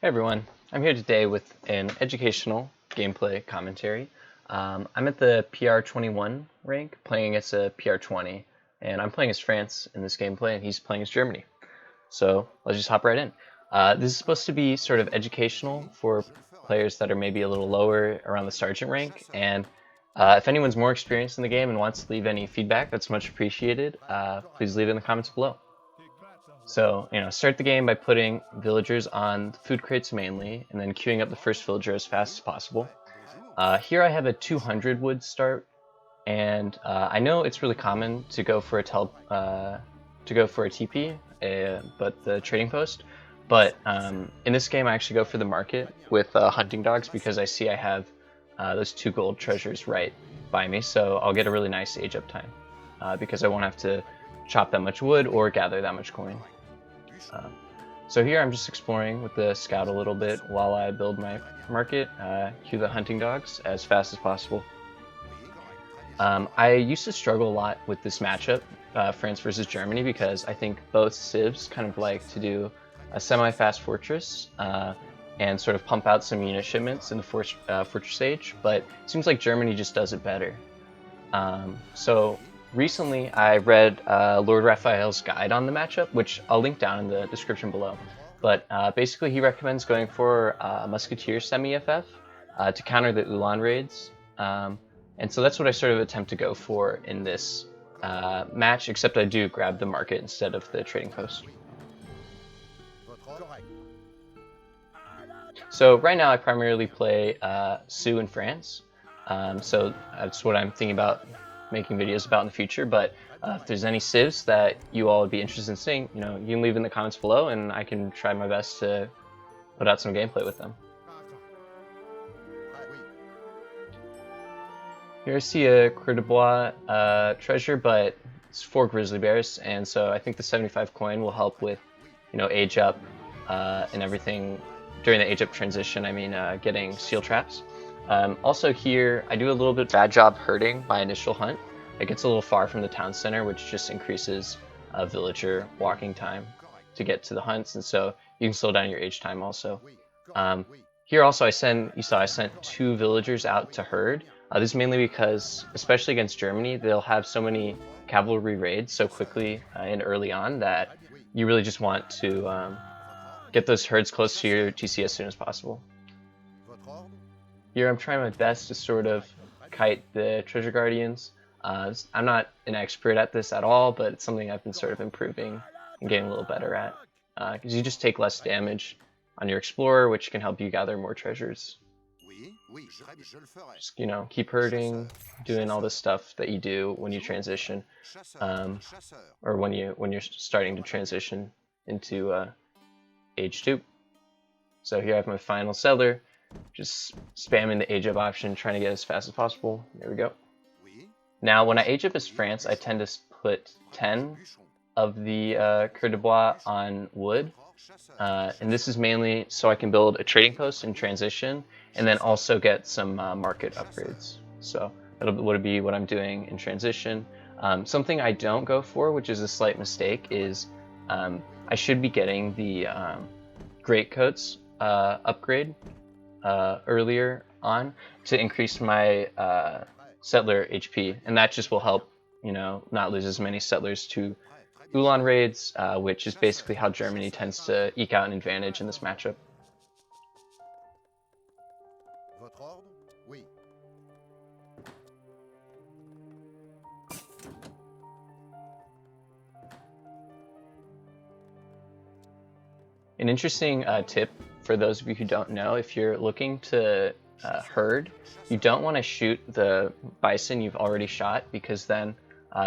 Hey everyone, I'm here today with an educational gameplay commentary. I'm at the PR21 rank, playing against a PR20, and I'm playing as France in this gameplay, and he's playing as Germany. So let's just hop right in. This is supposed to be sort of educational for players that are maybe a little lower around the sergeant rank, and if anyone's more experienced in the game and wants to leave any feedback, that's much appreciated. Please leave it in the comments below. So, start the game by putting villagers on food crates mainly, and then queuing up the first villager as fast as possible. Here I have a 200 wood start, and I know it's really common to go for a TP, but the trading post. But in this game, I actually go for the market with hunting dogs because I see I have those 2 gold treasures right by me, so I'll get a really nice age up time because I won't have to chop that much wood or gather that much coin. So here I'm just exploring with the scout a little bit while I build my market, queue the hunting dogs as fast as possible. I used to struggle a lot with this matchup, France versus Germany, because I think both civs kind of like to do a semi-fast fortress and sort of pump out some unit shipments in the fortress age, but it seems like Germany just does it better. So recently, I read LordRaphael's guide on the matchup, which I'll link down in the description below. But basically, he recommends going for Musketeer semi-FF to counter the Ulan raids. And so that's what I sort of attempt to go for in this match, except I do grab the market instead of the trading post. So right now, I primarily play Sioux in France. So that's what I'm thinking about making videos about in the future, but if there's any civs that you all would be interested in seeing, you can leave in the comments below and I can try my best to put out some gameplay with them. Here I see a Creux de Bois treasure, but it's 4 grizzly bears, and so I think the 75 coin will help with, age up and everything during the age up transition. I mean, getting steel traps. Also here, I do a little bit bad job herding my initial hunt. It gets a little far from the town center, which just increases villager walking time to get to the hunts, and so you can slow down your age time also. Here also I sent 2 villagers out to herd. This is mainly because, especially against Germany, they'll have so many cavalry raids so quickly and early on that you really just want to get those herds close to your TC as soon as possible. Here I'm trying my best to sort of kite the treasure guardians. I'm not an expert at this at all, but it's something I've been sort of improving and getting a little better at. Because you just take less damage on your explorer, which can help you gather more treasures. Just, keep herding, doing all the stuff that you do when you transition, or when you're starting to transition into age 2. So here I have my final settler. Just spamming the age up option, trying to get as fast as possible. There we go. Now, when I age up as France, I tend to put 10 of the Creux de Bois on wood. And this is mainly so I can build a trading post in transition, and then also get some market upgrades. So that'll would be what I'm doing in transition. Something I don't go for, which is a slight mistake, is I should be getting the greatcoats upgrade earlier on to increase my settler HP, and that just will help not lose as many settlers to Ulan raids, which is basically how Germany tends to eke out an advantage in this matchup. An interesting tip for those of you who don't know, if you're looking to herd, you don't want to shoot the bison you've already shot, because then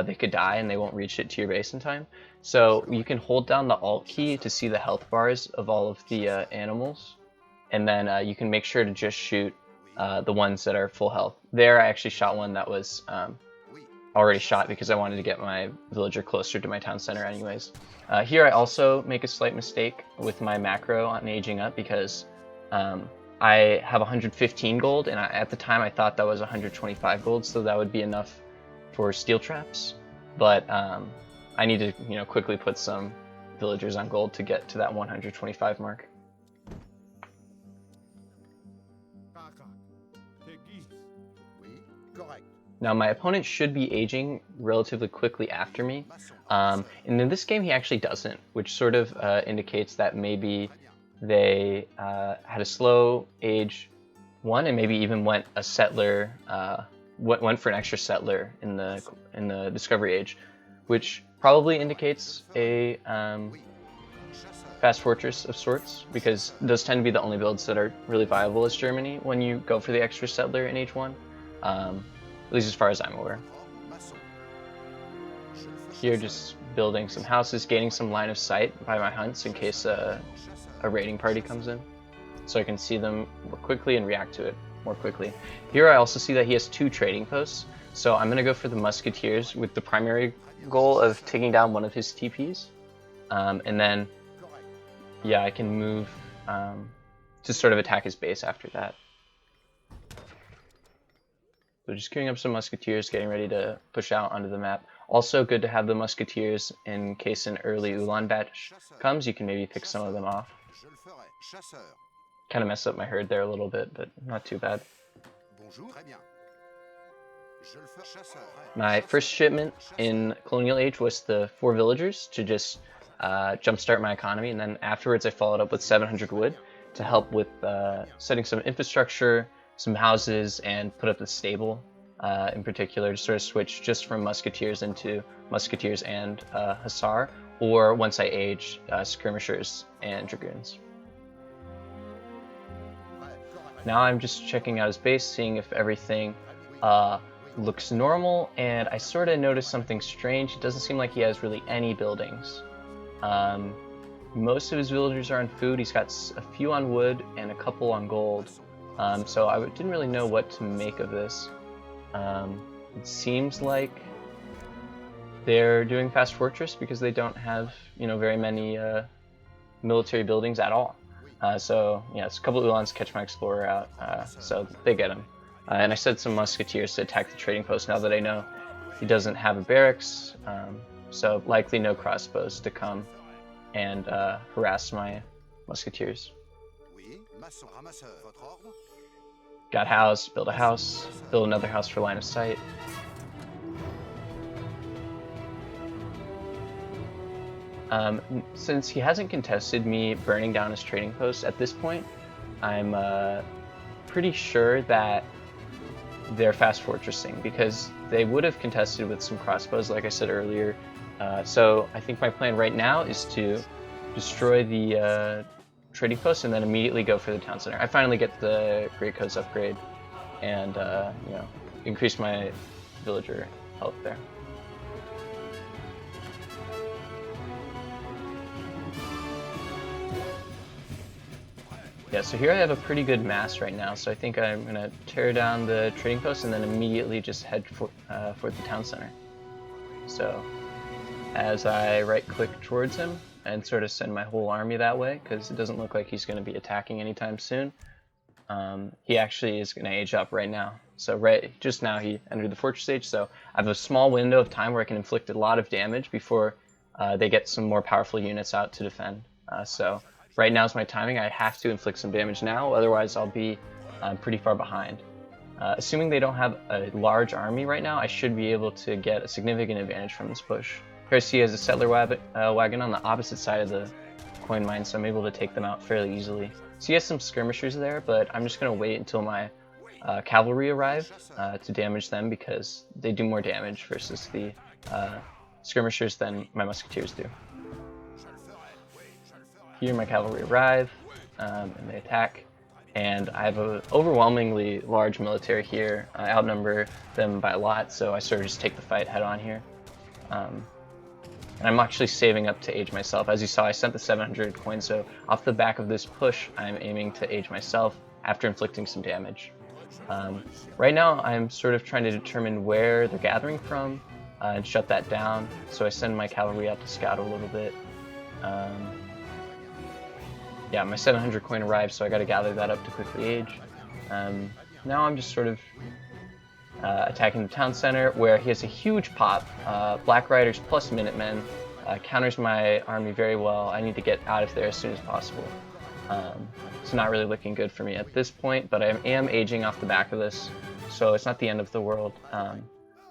they could die and they won't reach it to your base in time. So you can hold down the Alt key to see the health bars of all of the animals, and then you can make sure to just shoot the ones that are full health. There I actually shot one that was already shot because I wanted to get my villager closer to my town center anyways. Here I also make a slight mistake with my macro on aging up, because I have 115 gold, and at the time I thought that was 125 gold, so that would be enough for steel traps. But I need to quickly put some villagers on gold to get to that 125 mark. Now my opponent should be aging relatively quickly after me, and in this game he actually doesn't, which sort of indicates that maybe they had a slow age 1 and maybe even went a settler, went for an extra settler in the Discovery Age, which probably indicates a fast fortress of sorts, because those tend to be the only builds that are really viable as Germany when you go for the extra settler in Age 1, at least as far as I'm aware. Here, just building some houses, gaining some line of sight by my hunts in case a raiding party comes in, so I can see them more quickly and react to it more quickly. Here I also see that he has 2 trading posts, so I'm going to go for the Musketeers with the primary goal of taking down one of his TPs, and then yeah, I can move to sort of attack his base after that. So just queuing up some Musketeers, getting ready to push out onto the map. Also good to have the Musketeers in case an early Ulan batch comes. You can maybe pick some of them off. Kind of messed up my herd there a little bit, but not too bad. My first shipment in Colonial Age was the 4 villagers to just jumpstart my economy, and then afterwards I followed up with 700 wood to help with setting some infrastructure, some houses, and put up the stable in particular, to sort of switch just from Musketeers into Musketeers and Hussar, or once I age, Skirmishers and Dragoons. Now I'm just checking out his base, seeing if everything looks normal, and I sort of noticed something strange. It doesn't seem like he has really any buildings. Most of his villagers are on food. He's got a few on wood and a couple on gold. So I didn't really know what to make of this. It seems like they're doing Fast Fortress because they don't have, very many military buildings at all. So yeah, it's a couple of Ulans catch my Explorer out, so they get him. And I set some Musketeers to attack the trading post now that I know he doesn't have a barracks, so likely no crossbows to come and harass my Musketeers. Got house, build a house, build another house for line of sight. Since he hasn't contested me burning down his trading post at this point, I'm pretty sure that they're fast fortressing, because they would have contested with some crossbows like I said earlier. So I think my plan right now is to destroy the trading post and then immediately go for the town center. I finally get the Great Codes upgrade and increase my villager health there. Yeah, so here I have a pretty good mass right now, so I think I'm going to tear down the trading post and then immediately just head for the town center. So as I right-click towards him and sort of send my whole army that way, because it doesn't look like he's going to be attacking anytime soon, he actually is going to age up right now. So just now he entered the fortress age, so I have a small window of time where I can inflict a lot of damage before they get some more powerful units out to defend. So right now is my timing. I have to inflict some damage now, otherwise I'll be pretty far behind. Assuming they don't have a large army right now, I should be able to get a significant advantage from this push. Here I see he has a settler wagon on the opposite side of the coin mine, so I'm able to take them out fairly easily. So he has some skirmishers there, but I'm just going to wait until my cavalry arrive to damage them, because they do more damage versus the skirmishers than my musketeers do. Here my cavalry arrive, and they attack, and I have an overwhelmingly large military here. I outnumber them by a lot, so I sort of just take the fight head on here. And I'm actually saving up to age myself. As you saw, I sent the 700 coins, so off the back of this push, I'm aiming to age myself after inflicting some damage. Right now, I'm sort of trying to determine where they're gathering from and shut that down, so I send my cavalry out to scout a little bit. Yeah, my 700 coin arrived, so I got to gather that up to quickly age. Now I'm just sort of attacking the town center, where he has a huge pop. Black Riders plus Minutemen counters my army very well. I need to get out of there as soon as possible. It's not really looking good for me at this point, but I am aging off the back of this, so it's not the end of the world,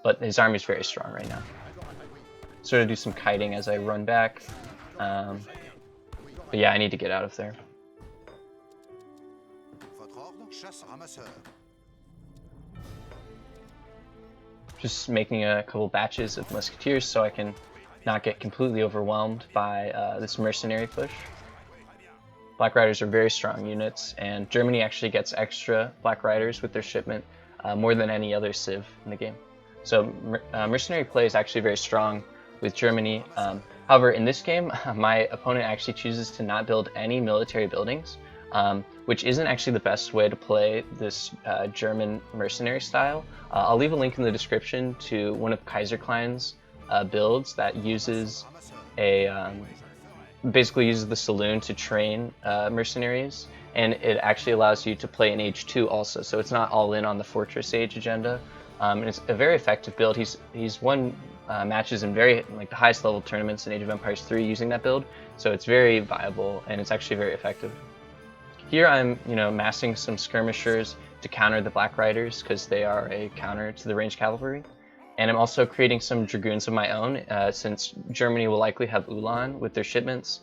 but his army is very strong right now. Sort of do some kiting as I run back, but yeah, I need to get out of there. Just making a couple batches of musketeers so I can not get completely overwhelmed by this mercenary push. Black Riders are very strong units, and Germany actually gets extra Black Riders with their shipment more than any other civ in the game. So mercenary play is actually very strong with Germany. However, in this game, my opponent actually chooses to not build any military buildings, which isn't actually the best way to play this German mercenary style. I'll leave a link in the description to one of Kaiserklein's builds that uses basically uses the saloon to train mercenaries, and it actually allows you to play in Age 2 also, so it's not all in on the Fortress Age agenda. And it's a very effective build. He's won matches in the highest level tournaments in Age of Empires 3 using that build, so it's very viable and it's actually very effective. Here I'm massing some skirmishers to counter the Black Riders because they are a counter to the ranged cavalry. And I'm also creating some dragoons of my own, since Germany will likely have Ulan with their shipments.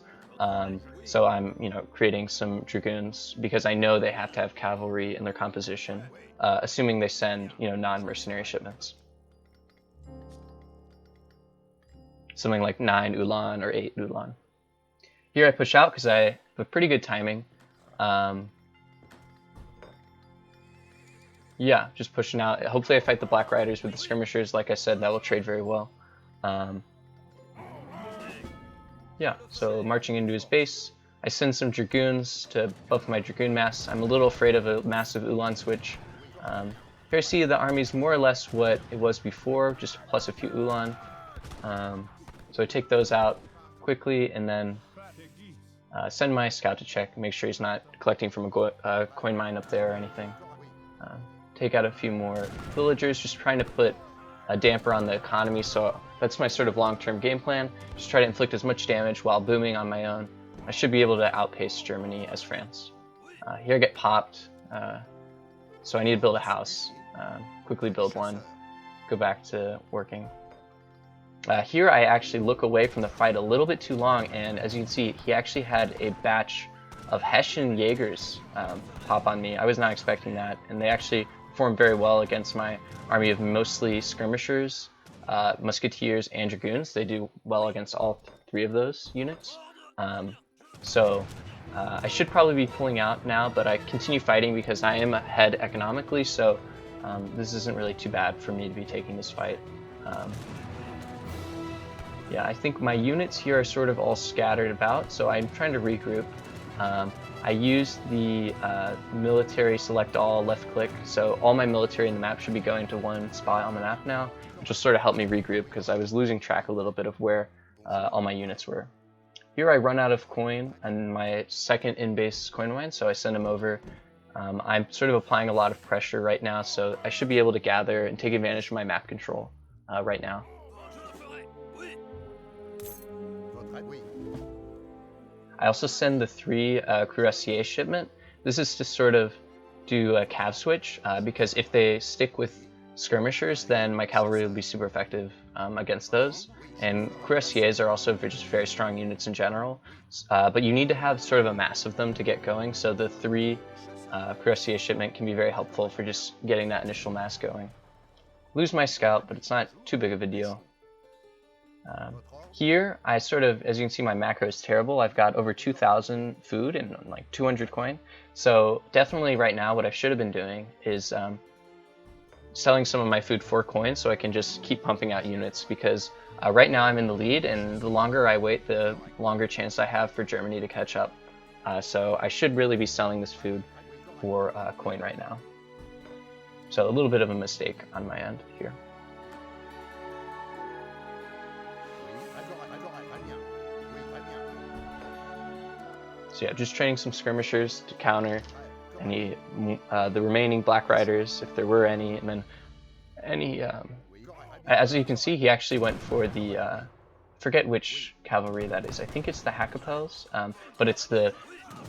So I'm, creating some dragoons because I know they have to have cavalry in their composition, assuming they send, non-mercenary shipments. Something like 9 Ulan or 8 Ulan. Here I push out because I have pretty good timing. Yeah, just pushing out. Hopefully I fight the Black Riders with the skirmishers. Like I said, that will trade very well. Yeah, so marching into his base. I send some dragoons to buff my dragoon mass. I'm a little afraid of a massive Ulan switch. Here I see the army's more or less what it was before, just plus a few Ulan. So I take those out quickly and then send my scout to check, make sure he's not collecting from a coin mine up there or anything. Take out a few more villagers, just trying to put a damper on the economy, so that's my sort of long-term game plan. Just try to inflict as much damage while booming on my own. I should be able to outpace Germany as France. Here I get popped, so I need to build a house. Quickly build one, go back to working. Here I actually look away from the fight a little bit too long, and as you can see, he actually had a batch of Hessian Jaegers pop on me. I was not expecting that, and they actually performed very well against my army of mostly skirmishers, musketeers, and dragoons. They do well against all 3 of those units. So I should probably be pulling out now, but I continue fighting because I am ahead economically, so this isn't really too bad for me to be taking this fight. Yeah, I think my units here are sort of all scattered about, so I'm trying to regroup. I use the military select all left click, so all my military in the map should be going to one spot on the map now, which will sort of help me regroup because I was losing track a little bit of where all my units were. Here I run out of coin and my second in-base coin mine, so I send him over. I'm sort of applying a lot of pressure right now, so I should be able to gather and take advantage of my map control right now. I also send the 3 cuirassier shipment. This is to sort of do a cav switch, because if they stick with skirmishers, then my cavalry will be super effective against those. And cuirassiers are also just very strong units in general, but you need to have sort of a mass of them to get going, so the 3 cuirassier shipment can be very helpful for just getting that initial mass going. Lose my scout, but it's not too big of a deal. Here, I sort of, as you can see, my macro is terrible. I've got over 2,000 food and like 200 coin. So definitely right now what I should have been doing is selling some of my food for coins so I can just keep pumping out units, because right now I'm in the lead, and the longer I wait, the longer chance I have for Germany to catch up. So I should really be selling this food for coin right now. So a little bit of a mistake on my end here. So yeah, just training some skirmishers to counter any the remaining Black Riders, if there were any, and then any. As you can see, he actually went for the forget which cavalry that is. I think it's the Hackapels, but it's the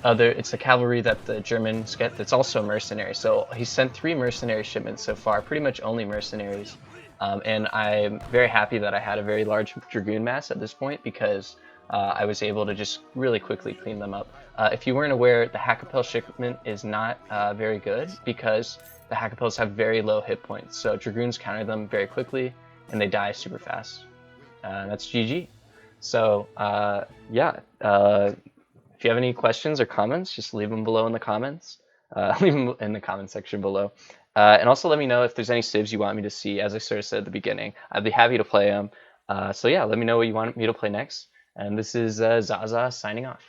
it's a cavalry that the Germans get that's also mercenary. So he sent 3 mercenary shipments so far, pretty much only mercenaries. And I'm very happy that I had a very large Dragoon mass at this point because I was able to just really quickly clean them up. If you weren't aware, the Hackapel shipment is not very good because the Hackapels have very low hit points. So Dragoons counter them very quickly and they die super fast. That's GG. So yeah, if you have any questions or comments, just leave them below in the comments. Leave them in the comment section below. And also let me know if there's any civs you want me to see. As I sort of said at the beginning, I'd be happy to play them. So yeah, let me know what you want me to play next. And this is Zaza signing off.